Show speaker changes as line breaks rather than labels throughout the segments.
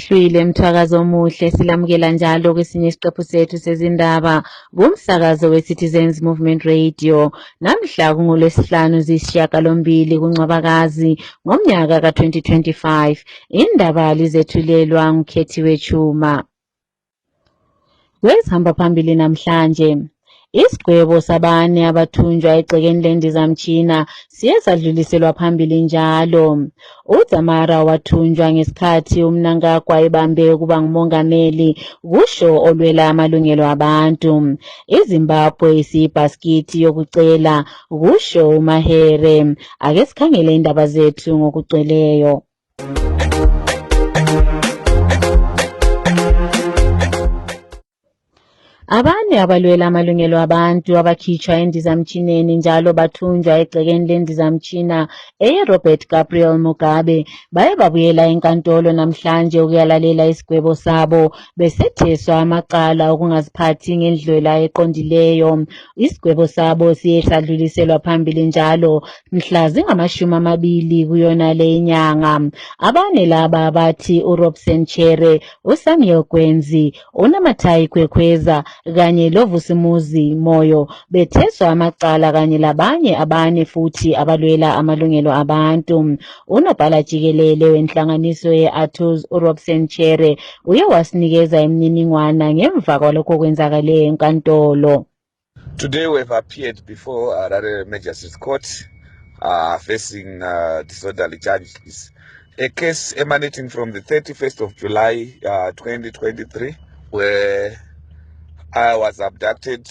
Sihlwile Mthakazo Omuhle silamukela njalo kwesinye isiqephu sethu sezindaba kumsakazo we-Citizens Movement Radio. Namhla kungoLwesihlanu ziyisishiyagalombili kuNcwabakazi ngomnyaka ka-2025. Indaba lizethulelwa nguKhethiwe Chuma. Kwezihamba phambili namhlanje. Isigwebo sabane abathunjwa egcekeni lendizamtshina siye sadluliselwa phambili njalo. uDzamara wathunjwa ngesikhathi uMnangagwa ebambe ukuba ngumongameli kusho olwela amalungelo abantu. iZimbabwe isiyibhaskithi yokucela kusho uMahere. Ake sikhangele indaba zethu ngokugcweleyo. Abanye abalwela amalungelo abantu abakhitshwa endizamtshineni njalo bathunjwa egcekeni lendizamtshina Robert Gabriel Mugabe baye babuyela enkantolo namhlanje ukuyalalela isigwebo sabo besetheswa amacala okungaziphathi ngendlela eqondileyo. Isigwebo sabo siye sadluliselwa phambili njalo mhla zingama-20 kuyona le inyanga. Abane laba bathi uRobson Chere, uSamuel Gwenzi, uNamathai Kwekweza kanye loVusimuzi Moyo betheswa amacala kanye labanye abane futhi abalwela amalungelo abantu. Unobhala jikelele wenhlanganiso ye-ATOS uRobson Chere uye wasinikeza imininingwana ngemva kwalokho kwenzakale enkantolo.
Today we have appeared before Harare Magistrates Court facing disorderly charges. A case emanating from the 31st of July 2023 where I was abducted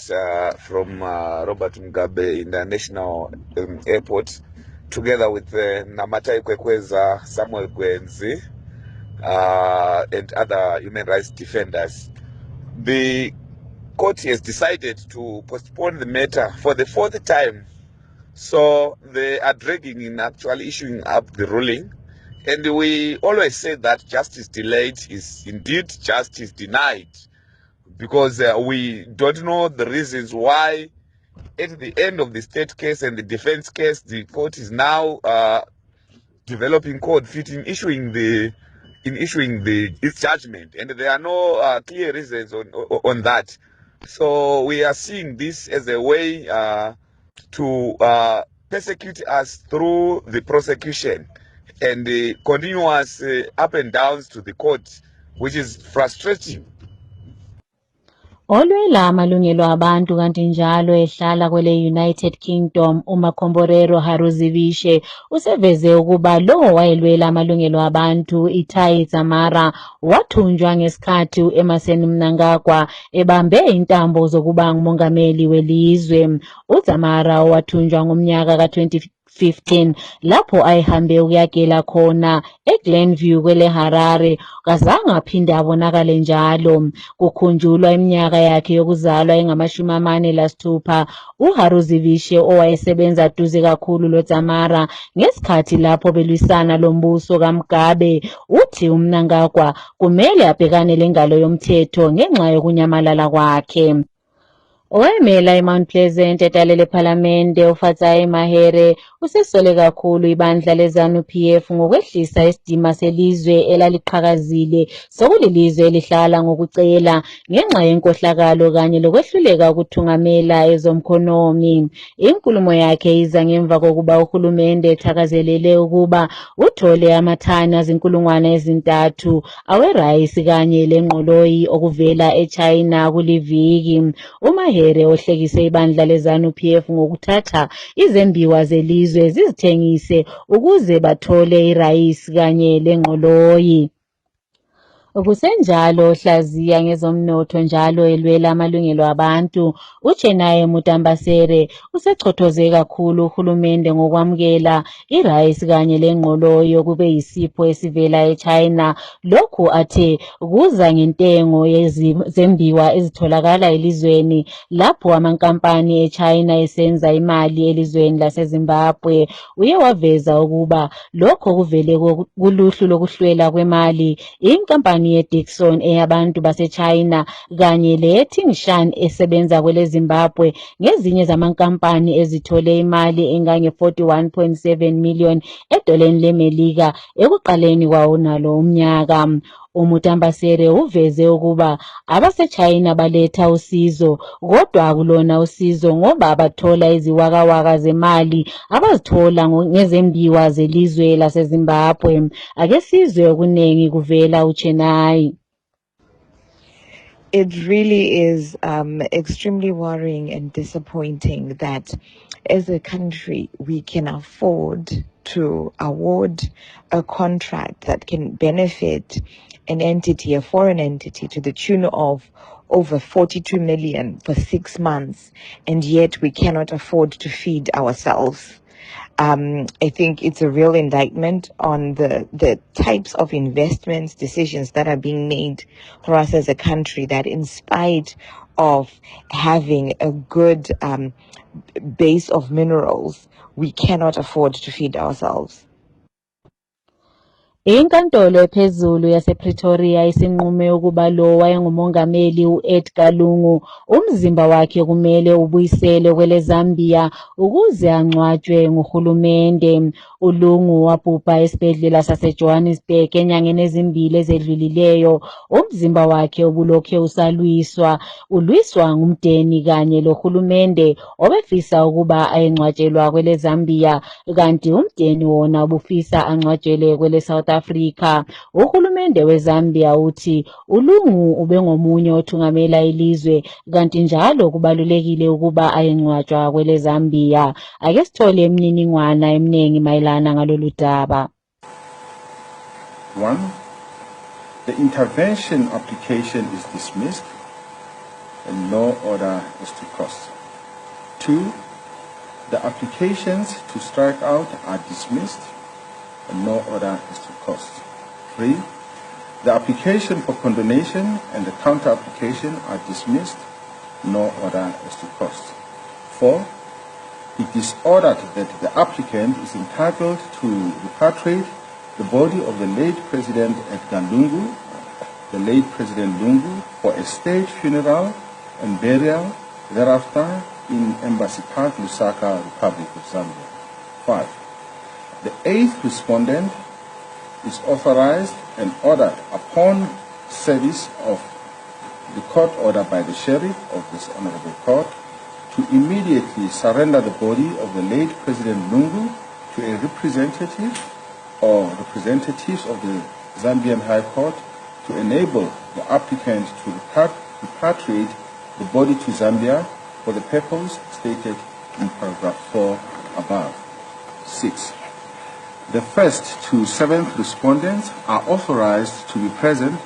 from Robert Mugabe International Airport together with Namathai Kwekweza, Samuel Gwenzi, and other human rights defenders. The court has decided to postpone the matter for the 4th time. So they are dragging in actually issuing up the ruling. And we always say that justice delayed is indeed justice denied. Because we don't know the reasons why at the end of the state case and the defense case, the court is now developing code fit in issuing its judgment, and there are no clear reasons on that. So we are seeing this as a way to persecute us through the prosecution and the continuous up and downs to the court, which is frustrating.
Olwela amalungelo abantu kanti njalo ehlala kwele United Kingdom uMakhomborero Haruzivishe useveze ukuba lo wayelwela amalungelo abantu iTai Dzamara wathunjwa ngesikhathi uEmmerson Mnangagwa ebambe intambo zokuba ngumongameli welizwe. uDzamara wathunjwa ngomnyaka ka-2015 lapho ayihambe ukuyagela khona eGlenview kwele Harare kazange aphinde abonakale njalo. Kukhunjulwa iminyaka yakhe yokuzalwa engama-46 uHaruzivishe owayesebenza duze kakhulu loDzamara ngesikhathi lapho belwisana lombuso kaMugabe uthi uMnangagwa kumele abhekane lengalo yomthetho ngenxa yokunyamalala kwakhe. Owemela eMount Pleasant etalele Parliamente uFatsai Mahere usesole kakhulu ibandla leZANU-PF ngokwehlisa isidima selizwe elaliqhakazile sokulilizwe elihlala ngokucela ngenxa yenkohlakalo kanye lokwehluleka ukuthungamela ezomkhonomi. Inkulumo yakhe iza ngemva kokuba uhulumende ethakazelele ukuba uthole amathani azinkulungwane ezintathu awerayisi kanye lengqoloyi okuvela eChina kuliviki. uMahere ohlekise ibandla leZANU-PF ngokuthatha izembiwa zelizwe zizithengise ukuze bathole irayisi kanye lengqoloyi. Kusenjalo hlaziya ngezomnotho njalo elwela amalungelo abantu uChenaye Mutambasere usechothoze kakhulu uhulumende ngokwamukela irayisi kanye lengqoloyi okube yisipho esivela eChina. Lokhu athe kuza ngentengo yezembiwa ezitholakala elizweni lapho amankampani eChina esenza imali elizweni laseZimbabwe. Uye waveza ukuba lokho kuvele kuluhlu lokuhlwela kwemali inkampani yeDixon eyabantu baseChina kanye leyeTingshan esebenza kwele Zimbabwe ngezinye zamankampani ezithole imali engange-41.7 million edoleni leMelika ekuqaleni kwawo nalo umnyaka. Umutambasere uveze ukuba abaseChina baletha usizo kodwa akulona usizo ngoba bathola iziwakawaka zemali abazithola ngezembiwa zelizwe laseZimbabwe. Ake sizwe okuningi kuvela uChenai.
It really is extremely worrying and disappointing that as a country we can afford to award a contract that can benefit an entity, a foreign entity, to the tune of over 42 million for 6 months, and yet we cannot afford to feed ourselves. I think it's a real indictment on the types of investments, decisions that are being made for us as a country, that in spite of having a good base of minerals, we cannot afford to feed ourselves.
Inkantolo ephezulu yasePretoria isinqume ukuba lo wayengumongameli u-Edgar Lungu umzimba wakhe kumele ubuyiselwe kweleZambia ukuze angcwatshwe nguhulumende. uLungu wabhubha esibhedlela saseJohannesburg enyangeni ezimbili ezedlulileyo. Umzimba wakhe ubulokhe ulwiswa ngumdeni kanye lohulumende obefisa ukuba ayengcwatshelwa kweleZambia, kanti umdeni wona ubufisa angcwatshelwe kwele South Africa. Uhulumende weZambia uthi uLungu ubengomunye othungamela ilizwe kanti njalo kubalulekile ukuba ayengcwatshwa kwele Zambia. Ake sithole imininingwana eminingi mayelana ngalolu daba.
1. The intervention application is dismissed and no order is to cost. 2. The applications to strike out are dismissed and no order is to cost. 3. The application for condonation and the counter application are dismissed, no order is to cost. 4. It is ordered that the applicant is entitled to repatriate the body of the late President Edgar Lungu, for a state funeral and burial thereafter in Embassy Park, Lusaka, Republic of Zambia. 5. The 8th respondent is authorized and ordered upon service of the court order by the sheriff of this honorable court to immediately surrender the body of the late President Lungu to a representative or representatives of the Zambian High Court to enable the applicant to repatriate the body to Zambia for the purpose stated in paragraph 4 above. 6. The 1st to 7th respondents are authorized to be present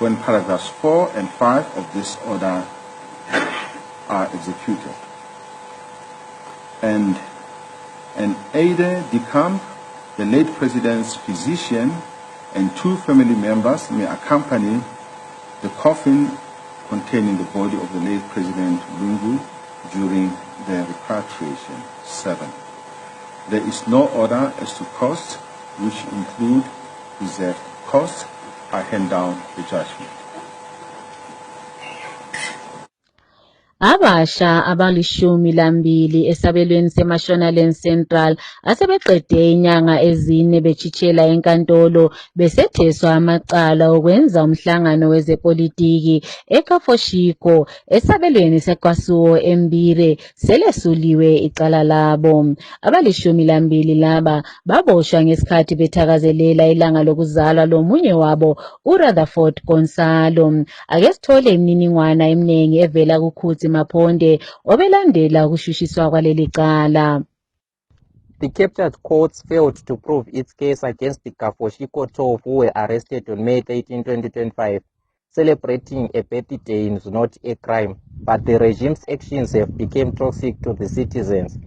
when paragraphs 4 and 5 of this order are executed. And an aide-de-camp, the late President's physician, and 2 family members may accompany the coffin containing the body of the late President Lungu during the repatriation. 7. There is no order as to costs, which include reserved costs. I hand down the judgment.
Abasha abali12 esabelweni seMashonaland Central asebeqede inyanga ezine bechitshela enkantolo besetheswa amacala okwenza umhlangano wezepolitiki eKafoshiko esabelweni seKwasuo eMbire selesuliwe icala labo. Abali12 laba baboshwa ngesikhathi bethakazelela ilanga lokuzalwa lomunye wabo uRutherford Gonzalo. Ake sithole imininingwana eminingi evela kuKhuthi Maponde obelandela ukushushiswa kwaleli cala.
The captured courts failed to prove its case against the Kafoshiko 12 who were arrested on May 13, 2025. Celebrating a birthday is not a crime, but the regime's actions have become toxic to the citizens.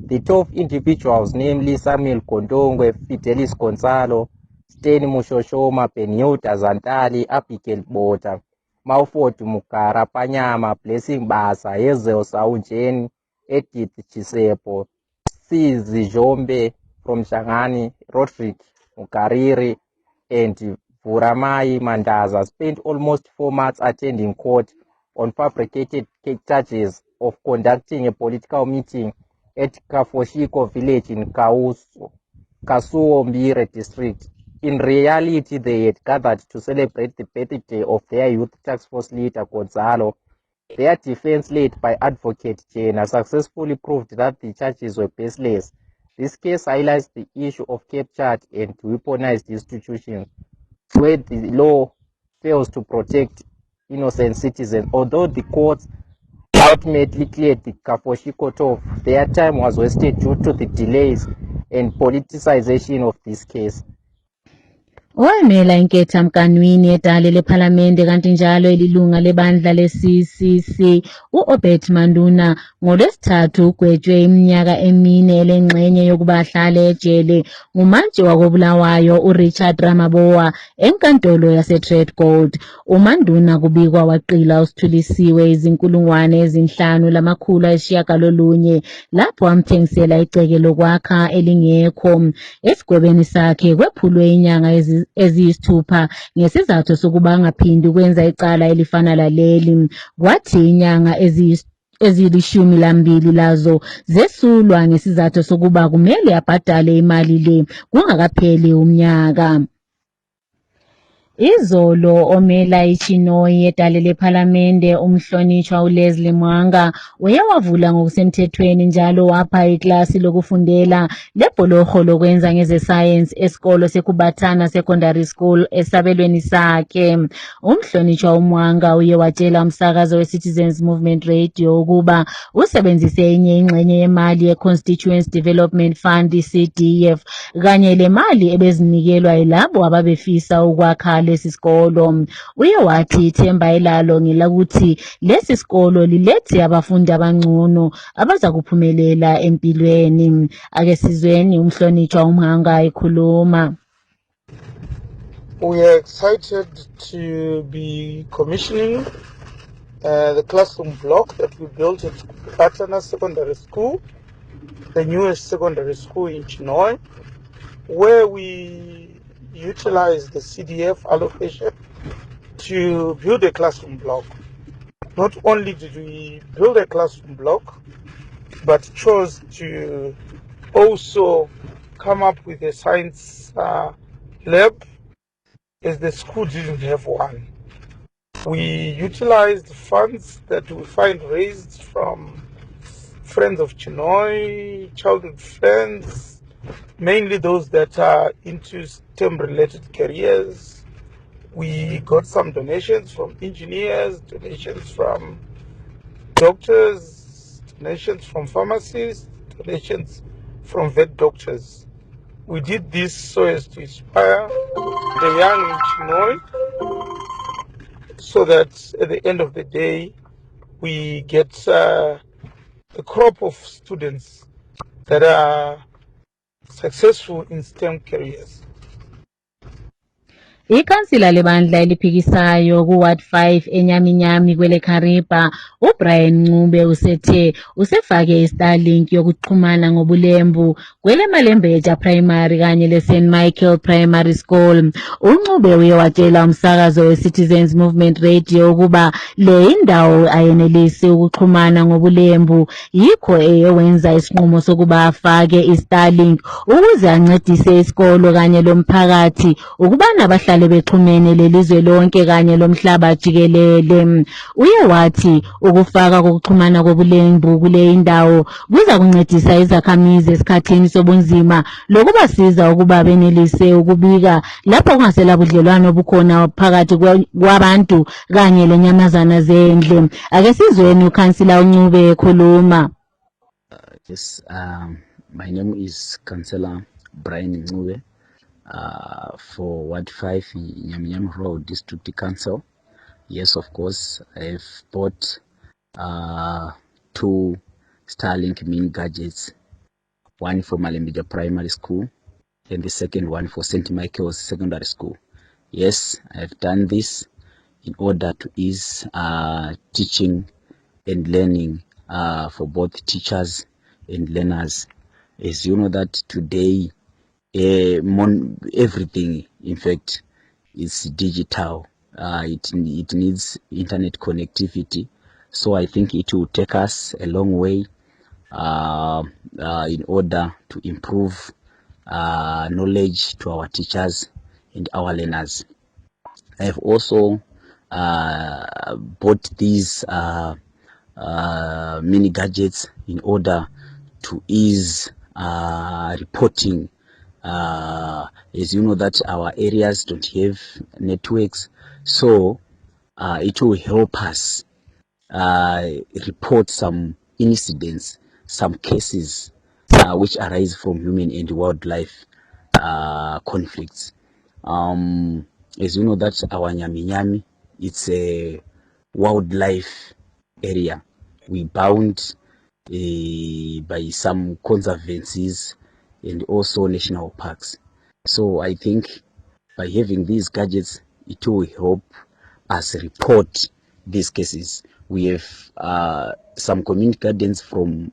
The 12 individuals, namely Samuel Kondongwe, Fidelis Gonzalo, Steny Mushoshoma, Benilda Zantali, Abigail Bota, Mawford Mukara Panyama, Blessing Basa, Hazel Saunjeni, Edith Chisepo, Sizi Jombe from Shangani, Roderick Mukariri, and Vuramai Mandaza spent almost 4 months attending court on fabricated charges of conducting a political meeting at Kafoshiko village in Kasuo Mbire district. In reality, they had gathered to celebrate the birthday of their youth task force leader, Gonzalo. Their defense, led by Advocate Jenna, successfully proved that the charges were baseless. This case highlights the issue of captured and weaponized institutions, where the law fails to protect innocent citizens. Although the courts ultimately cleared the Kafoshiko, their time was wasted due to the delays and politicization of this case.
Owamela inkethamkanweni yedale lephalamende kanti njalo elilunga lebandla le-CCC u-Obert Manduna ngoLwesithathu ugwetshwe iminyaka emine elengxenye yokuba ahlale ejele ngumantshi wakobulawayo uRichard Ramaboa enkantolo yase-Tredgold. uManduna kubikwa waqila usithulisiwe $5,900 lapho amthengisela iceke lokwakha elingekho. Esigwebeni sakhe kwephulwe inyanga eziyisithupha ngesizathu sokuba angaphindi ukwenza icala elifana laleli. Kwathi inyanga ezili-12 lazo zesulwa ngesizathu sokuba kumele abhadale imali le kungakapheli umnyaka. Izolo omela iChinoyi yedale lephalamende umhlonishwa uLeslie Mwanga uye wavula ngokusemthethweni njalo wapha iklasi lokufundela lebholoho lokwenza ngezesayensi esikolo seKubathana Secondary School esabelweni sakhe. Umhlonishwa uMwanga uye watshela umsakazo weCitizens Movement Radio ukuba usebenzise enye ingxenye yemali yeConstituency Development Fund CDF kanye le mali ebezinikelwa yilabo ababefisa ukwakha lesi sikolo. Uye wathi ithemba elalo ngelokuthi lesi sikolo lilethe abafundi abangcono abaza kuphumelela empilweni. Ake sizweni umhlonishwa uMhanga ekhuluma.
We are excited to be commissioning the classroom block that we built at Kubathana Secondary School, the newest secondary school in Chinoy, where we utilize the CDF allocation to build a classroom block. Not only did we build a classroom block, but chose to also come up with a science lab, as the school didn't have one. We utilized funds that we find raised from friends of Chinoy, childhood friends, mainly those that are into STEM-related careers. We got some donations from engineers, donations from doctors, donations from pharmacists, donations from vet doctors. We did this so as to inspire the young in Chinoy, so that at the end of the day, we get a crop of students that are successful in STEM careers.
Ikhansila lebandla eliphikisayo kuWard 5 enyaminyami kwele Kariba uBrian Ncube usethe usefake iStarlink yokuxhumana ngobulembu kwele Malembeja Primary kanye leSt Michael Primary School. uNcube uye watshela umsakazo weCitizens Movement Radio ukuba le indawo ayenelisi ukuxhumana ngobulembu yikho eyenza isinqumo sokuba afake iStarlink ukuze ancedise isikolo kanye lomphakathi ukuba nabahlali bexhumene lelizwe lonke kanye lomhlaba jikelele. Uye wathi ukufaka kokuxhumana kobulembu kule indawo kuza kuncedisa izakhamizi esikhathini sobunzima lokubasiza ukuba benelise ukubika lapho kungasela budlelwano obukhona phakathi kwabantu kanye lenyamazana zendle. Ake sizweni ukhansila uNcube ekhuluma.
Yes, my name is Councillor Brian Ncube for Ward 5 Nyaminyam Road District Council. Yes, of course, I've bought 2 Starlink mini gadgets, one for Malembeja Primary School and the second one for St. Michael's Secondary School. Yes, I've done this in order to ease teaching and learning for both teachers and learners. As you know that today everything in fact is digital. It needs internet connectivity, so I think it will take us a long way in order to improve knowledge to our teachers and our learners. I have also bought these mini gadgets in order to ease reporting. As you know that our areas don't have networks, so it will help us report some incidents, some cases which arise from human and wildlife conflicts. As you know that our Nyami Nyami, it's a wildlife area. We bound by some conservancies and also national parks. So I think by having these gadgets, it will help us report these cases. We have some community gardens from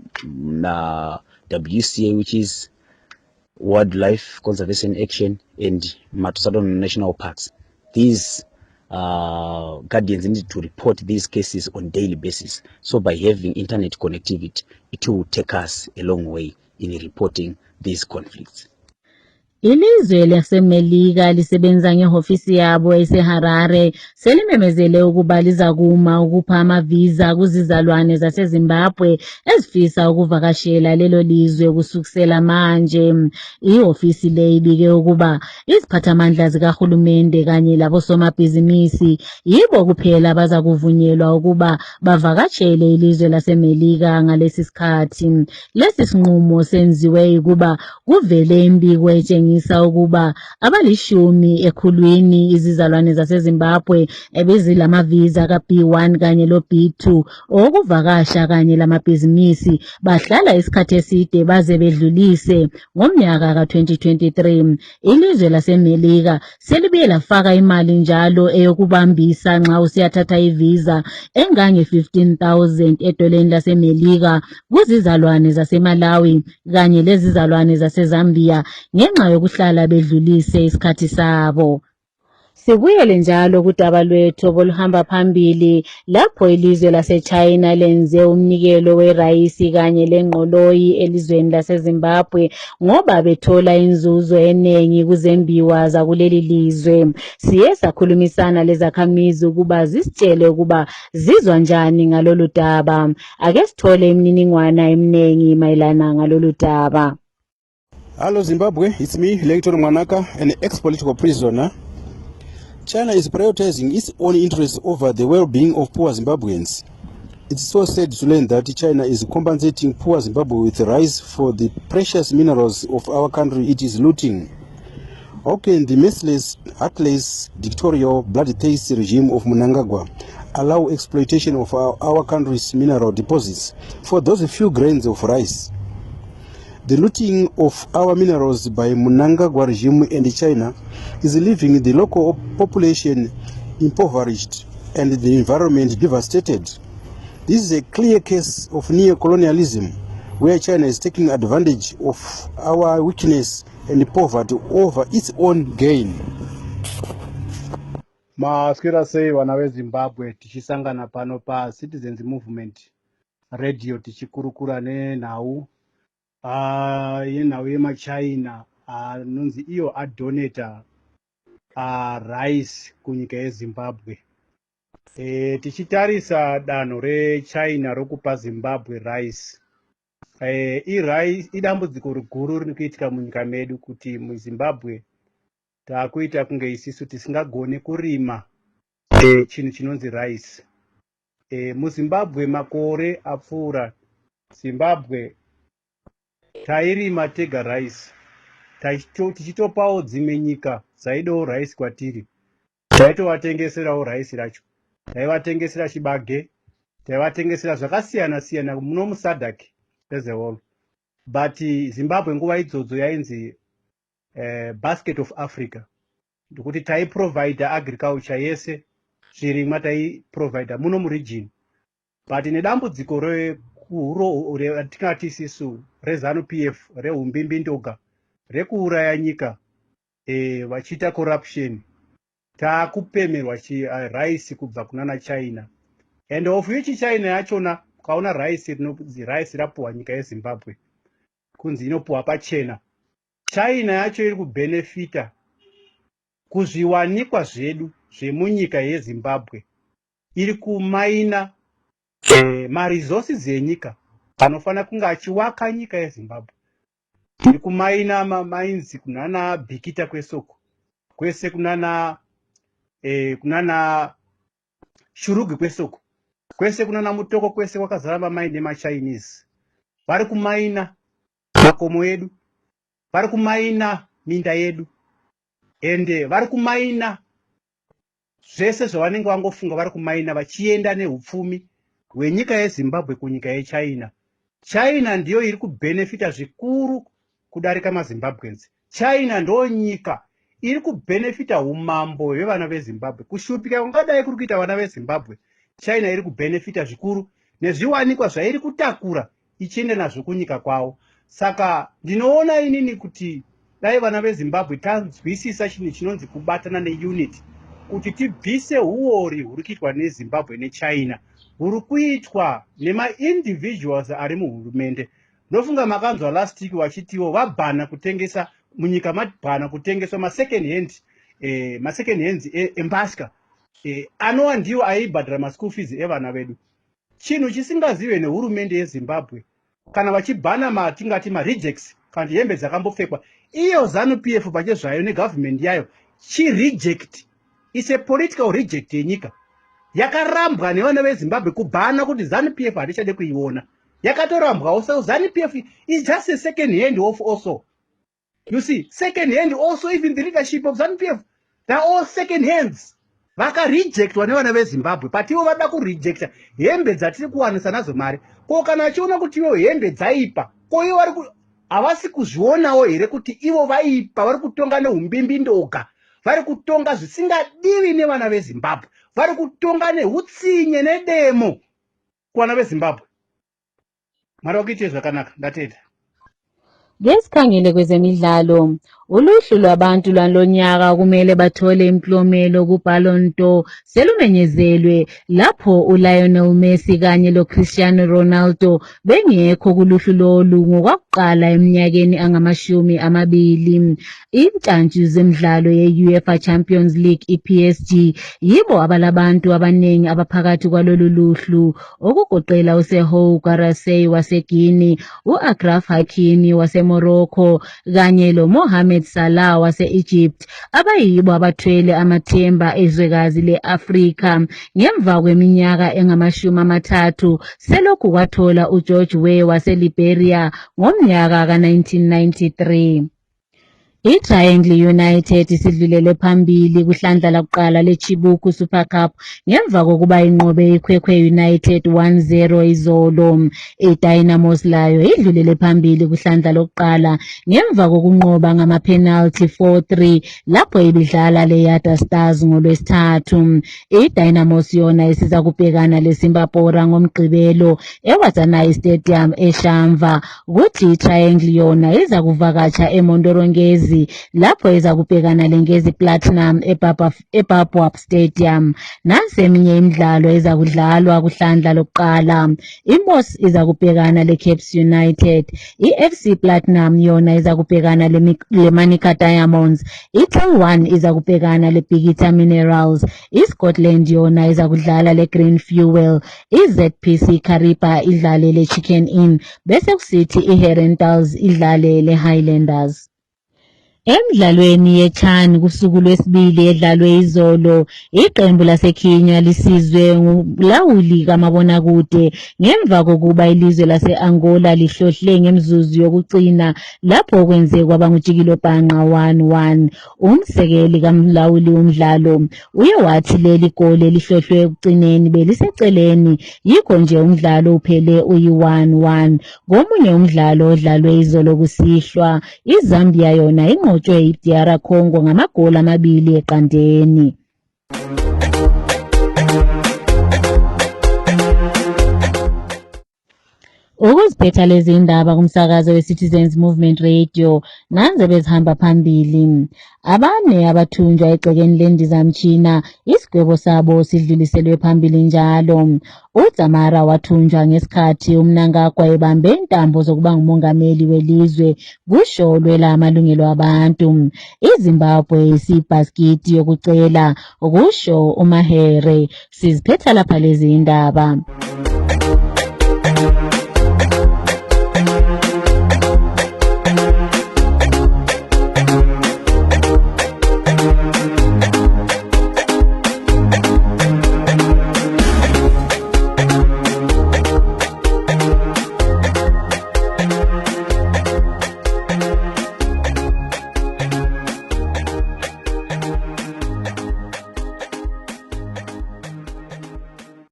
WCA, which is Wildlife Conservation Action, and Matusadon National Parks. These guardians need to report these cases on daily basis. So by having internet connectivity, it will take us a long way in reporting these conflicts.
Ilizwe laseMelika lisebenza ngehofisi yabo eseHarare selimemezele ukuba liza kuma ukupha amavisa kuzizalwane zaseZimbabwe ezifisa ukuvakashela lelo lizwe kusukela manje. Ihofisi le ibike ukuba iziphathamandla zikahulumende kanye labosomabhizinisi yibo kuphela abaza kuvunyelwa ukuba bavakashele ilizwe laseMelika ngalesi sikhathi. Lesi sinqumo senziwe ukuba kuvele imbiko etshengisa ukuba abalishumi ekhulwini izizalwane zaseZimbabwe ebezilamavisa ka-B1 kanye lo-B2 okuvakasha kanye lamabhizinisi bahlala isikhathi eside baze bedlulise ngomnyaka ka-2023. Ilizwe laseMelika selibuye lafaka imali njalo eyokubambisa nxa usiyathatha ivisa engange-15,000 edoleni laseMelika kuzizalwane zaseMalawi kanye lezizalwane zaseZambia ngenxa yokuhlala bedlulise isikhathi sabo. Sibuyele njalo kudaba lwethu oluhamba phambili lapho ilizwe laseChina lenze umnikelo werayisi kanye lengqoloyi elizweni laseZimbabwe ngoba bethola inzuzo eningi kuzembiwa zakuleli lizwe. Siye sakhulumisana lezakhamizi ukuba zisitshele ukuba zizwa njani ngalolu daba. Ake sithole imininingwana eminingi mayelana ngalolu daba.
Hello Zimbabwe, it's me, Lector Mwanaka, an ex-political prisoner. China is prioritizing its own interests over the well-being of poor Zimbabweans. It's so sad to learn that China is compensating poor Zimbabwe with rice for the precious minerals of our country it is looting. How can the merciless, heartless, dictatorial, bloodthirsty regime of Mnangagwa allow exploitation of our country's mineral deposits for those few grains of rice? The looting of our minerals by Mnangagwa regime and China is leaving the local population impoverished and the environment devastated. This is a clear case of neo-colonialism, where China is taking advantage of our weakness and poverty over its own gain.
Maswera sei vana veZimbabwe tichisangana pano paCitizens Movement Radio tichikurukura nenhau yenhau yemaChina anonzi iyo adonata rice kunyika yeZimbabwe. Tichitarisa danho reChina rokupa Zimbabwe rice. Rice idambudziko riguru riri kuitika munyika medu kuti muZimbabwe takuita kunge isisu tisingagone kurima chinhu chinonzi rice. MuZimbabwe makore apfuura Zimbabwe tairima tega rice, tichitopawo dzimwe nyika dzaidawo rice kwatiri. Taitovatengeserawo rice racho, taivatengesera chibage, taivatengesera zvakasiyana siyana muno muSADC as a whole. But Zimbabwe nguva idzodzo yainzi basket of Africa, ndikuti taiprovida agriculture yese, zvirimwa taiprovida muno muregion. But nedambudziko ratingati isisu reZANU-PF rehumbimbi-ndoga rekuuraya nyika vachiita corruption, taakupemerwa rice kubva kunana China. And of yechiChina yachona ukaona rice rinonzi rice rapuhwa nyika yeZimbabwe kunzi inopuhwa pachena, China yacho iri kubenefita kuzviwanikwa zvedu zvemunyika yeZimbabwe iri kumaina maresources enyika anofanira kunge achiwaka nyika yeZimbabwe. Iri kumaina mamainzi kunana Bhikita kwesoko, kwese kunana Shurugi kwesoko, kwese kunana Mutoko, kwese kwakazara mamaini emaChinese. Vari kumaina makomo edu, vari kumaina minda yedu, ende vari kumaina zvese zvavanenge vangofunga, vari kumaina vachienda nehupfumi hwenyika yeZimbabwe kunyika yeChina. China ndiyo iri kubhenefita zvikuru kudarika maZimbabweans. China ndo nyika iri kubhenefita umambo hwevana veZimbabwe. Kushupika kungadai kuri kuita vana veZimbabwe, China iri kubhenefita zvikuru nezviwanikwa zvairi kutakura ichienda nazvo kunyika kwavo. Saka ndinoona inini kuti dai vana veZimbabwe tanzwisisa chinhu chinonzi kubatana neunity, kuti tibvise huori huri kuitwa neZimbabwe neChina, huri kuitwa nema-individuals ari muhurumende. Ndofunga makanzwa last week vachitiwo vabhana kutengesa munyika, mabhana kutengeswa ma-second hands embasha anova ndiwo aibhadhara ma-school fees evana vedu. Chinhu chisingazive nehurumende yeZimbabwe, kana vachibhana matingati ma-rejects, kana hembe dzakambopfekwa, iyo ZANU-PF pachezvayo negovernment yayo chi-reject, is a political reject yenyika. Yakarambwa nevana veZimbabwe kubhana kuti ZANU-PF hatichade kuiona. Yakatorambwawo, so ZANU-PF is just a second hand of also. You see, second hand also, even the leadership of ZANU-PF, they are all second hands. Vaka-rejectwa nevana veZimbabwe, but ivo vada kurejecta hembe dzatiri kuwanisa nazo mari. Ko kana achiona kuti ivo hembe dzaipa, ko ivo havasi kuzvionawo here kuti ivo vaipa, vari kutonga neumbimbi ndoga, vari kutonga zvisingadiwi nevana veZimbabwe, vari kutonga nehutsinye nedemo kuvana veZimbabwe. Mwari wakuitei zvakanaka, ndatenda.
Ngesikhangele kwezemidlalo, uluhlu lwabantu lwalonyaka kumele bathole imiklomelo kuBallon d'Or selumenyezelwe lapho uLionel Messi kanye loCristiano Ronaldo bengekho kuluhlu lolu ngokwakuqala eminyakeni angama-20. Intshantshi zemidlalo ye-UEFA Champions League PSG yibo abalabantu abaningi abaphakathi kwalolu luhlu, okugoqela uSerhou Guirassy waseGuinea, u-Achraf Hakimi waseMorocco kanye loMohamed Salah wase-Egypt, abayibo abathwele amathemba ezwekazi le-Afrika ngemva kweminyaka engama-30 selokhu kwathola uGeorge Weah wase-Liberia ngomnyaka ka-1993. I-Triangle United isidlulele phambili kuhlandla lakuqala le-Chibuku Super Cup ngemva kokuba inqobe iKwekwe United 1-0 izolo. I-Dynamos layo idlulele phambili kuhlandla lokuqala ngemva kokunqoba ngama-penalty 4-3 lapho ibidlala le-Yada Stars ngoLwesithathu. I-Dynamos yona isiza kubhekana leSimbapore ngomgqibelo eWatanai Stadium eShamva, kuthi i-Triangle yona iza kuvakatsha eMontorongezi lapho iza kubhekana leNgezi Platinum eBabwap Stadium. Naseminye imidlalo eza kudlalwa kuhlandla lokuqala, iMos iza kubhekana leCaps United, iFC Platinum yona iza kubhekana leManica Diamonds, iTel1 iza kubhekana leBhekita Minerals, iScotland yona iza kudlala leGreen Fuel, iZPC Kariba idlale leChicken Inn bese kusithi iHerentals idlale leHighlanders. Emidlalweni yeChan kusuku lwesibili edlalwe izolo, iqembu laseKenya lisizwe ngumlawuli kamabonakude ngemva kokuba ilizwe lase-Angola lihlohle ngemizuzu yokugcina lapho kwenze kwaba ngujikilo bhanqa 1-1. Umsekeli kamlawuli womdlalo uye wathi leli goli lihlohlwe ekugcineni beliseceleni, yikho nje umdlalo uphele uyi-1-1. Ngomunye umdlalo odlalwe izolo kusihlwa, iZambia yona inqotshwe iDR Congo ngamagoli 2-0. Ukuziphetha lezi indaba kumsakazo we-Citizens Movement Radio nanze bezihamba phambili. Abane abathunjwa egcekeni lendizamtshina isigwebo sabo sidluliselwe phambili njalo. uDzamara wathunjwa ngesikhathi uMnangagwa ebambe intambo zokuba ngumongameli welizwe kusho lwelamalungelo abantu. iZimbabwe isibhasikiti yokucela kusho uMahere. Siziphetha lapha lezi indaba.